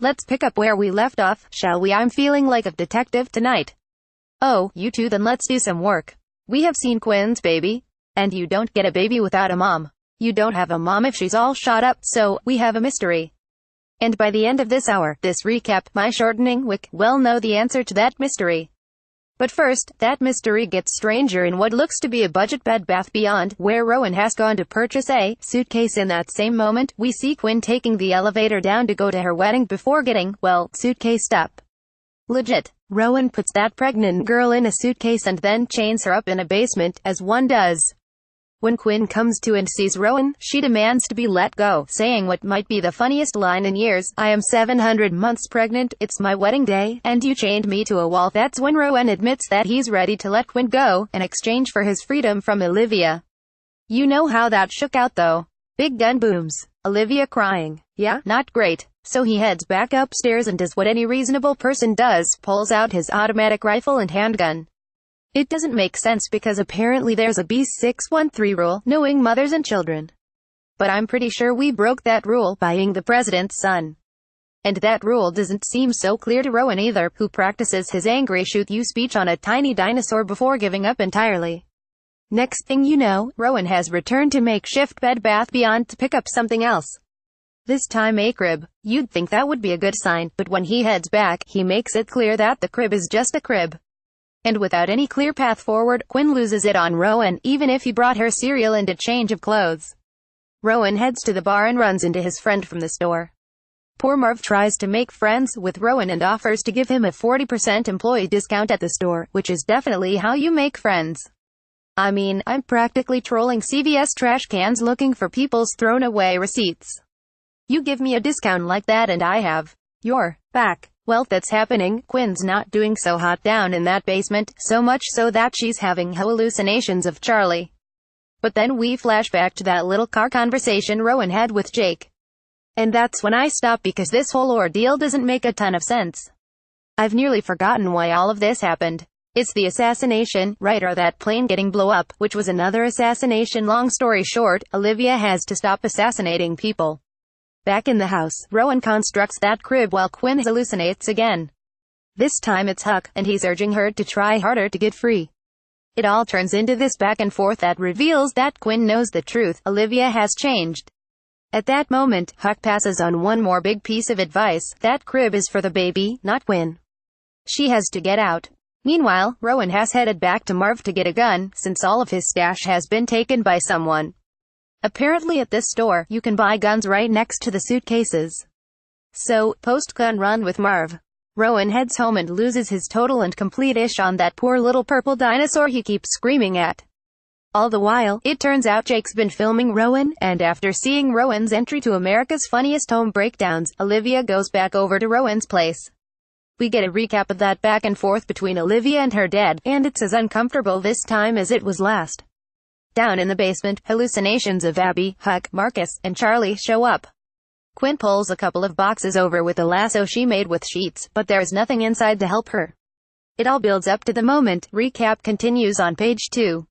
let's pick up where we left off, shall we? I'm feeling like a detective tonight. Oh, you too? Then let's do some work. We have seen Quinn's baby. And you don't get a baby without a mom. You don't have a mom if she's all shot up, so we have a mystery. And by the end of this hour, this recap, my shortening wick, will know the answer to that mystery. But first, that mystery gets stranger in what looks to be a budget Bed Bath Beyond, where Rowan has gone to purchase a suitcase. In that same moment, we see Quinn taking the elevator down to go to her wedding before getting, well, suitcased up. Legit. Rowan puts that pregnant girl in a suitcase and then chains her up in a basement, as one does. When Quinn comes to and sees Rowan, she demands to be let go, saying what might be the funniest line in years: I am 700 months pregnant, it's my wedding day, and you chained me to a wall. That's when Rowan admits that he's ready to let Quinn go, in exchange for his freedom from Olivia. You know how that shook out though. Big gun booms. Olivia crying. Yeah, not great. So he heads back upstairs and does what any reasonable person does, pulls out his automatic rifle and handgun. It doesn't make sense because apparently there's a B613 rule, knowing mothers and children. But I'm pretty sure we broke that rule, being the president's son. And that rule doesn't seem so clear to Rowan either, who practices his angry shoot you speech on a tiny dinosaur before giving up entirely. Next thing you know, Rowan has returned to makeshift Bed Bath Beyond to pick up something else. This time a crib. You'd think that would be a good sign, but when he heads back, he makes it clear that the crib is just a crib. And without any clear path forward, Quinn loses it on Rowan, even if he brought her cereal and a change of clothes. Rowan heads to the bar and runs into his friend from the store. Poor Marv tries to make friends with Rowan and offers to give him a 40% employee discount at the store, which is definitely how you make friends. I mean, I'm practically trolling CVS trash cans looking for people's thrown away receipts. You give me a discount like that and I have your back. Well, that's happening. Quinn's not doing so hot down in that basement, so much so that she's having hallucinations of Charlie. But then we flash back to that little car conversation Rowan had with Jake. And that's when I stop because this whole ordeal doesn't make a ton of sense. I've nearly forgotten why all of this happened. It's the assassination, right, or that plane getting blow up, which was another assassination. Long story short, Olivia has to stop assassinating people. Back in the house, Rowan constructs that crib while Quinn hallucinates again. This time it's Huck, and he's urging her to try harder to get free. It all turns into this back and forth that reveals that Quinn knows the truth. Olivia has changed. At that moment, Huck passes on one more big piece of advice: that crib is for the baby, not Quinn. She has to get out. Meanwhile, Rowan has headed back to Marv to get a gun, since all of his stash has been taken by someone. Apparently at this store, you can buy guns right next to the suitcases. So, post-gun run with Marv, Rowan heads home and loses his total and complete ish on that poor little purple dinosaur he keeps screaming at. All the while, it turns out Jake's been filming Rowan, and after seeing Rowan's entry to America's Funniest Home Breakdowns, Olivia goes back over to Rowan's place. We get a recap of that back and forth between Olivia and her dad, and it's as uncomfortable this time as it was last. Down in the basement, hallucinations of Abby, Huck, Marcus, and Charlie show up. Quinn pulls a couple of boxes over with a lasso she made with sheets, but there is nothing inside to help her. It all builds up to the moment. Recap continues on page 2.